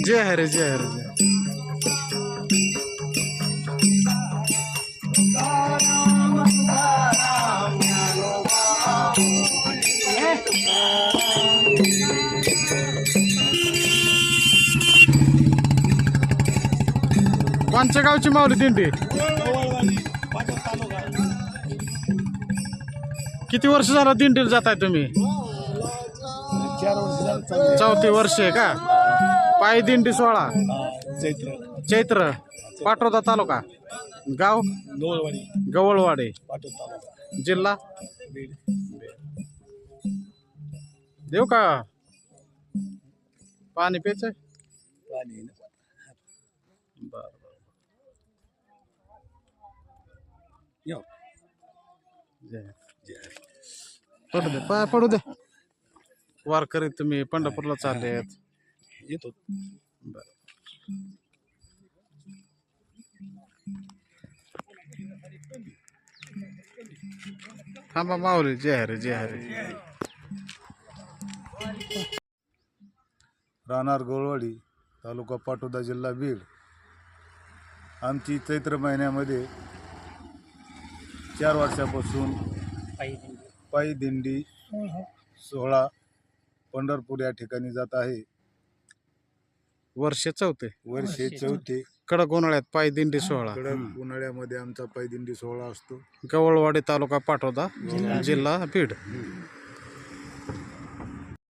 जय हरे जय हरे जय. कोणच्या गावची माऊली दिंडी? किती वर्ष झालं दिंडीला जाताय तुम्ही? 4 वर्ष झालं. चौथी वर्ष आहे का? पायी दिंडी सोहळा चैत्र चैत्र पाटोदा तालुका गाव गवळवाडी गवळवाडे पाठवत तालुका जिल्हा बीड. देऊ का पाणी प्यायचंय? पाणी बर येऊ. जय जय. पडू दे पाय पडू दे. वारकरी तुम्ही पंढरपूरला चाललेत. येतो. बर थांबा माऊली जय हरे जय हरे. राहणार गोळवाडी तालुका पाटोदा जिल्हा बीड. आमची चैत्र महिन्यामध्ये 4 वर्षापासून पायी दिंडी सोहळा पंढरपूर या ठिकाणी जात आहे. वर्ष चौथे वर्षे चौथे. कडक उन्हाळ्यात पायी दिंडी सोहळा कडक उन्हाळ्यामध्ये आमचा पायी दिंडी सोहळा असतो. गवळवाडी तालुका पाटोदा जिल्हा बीड.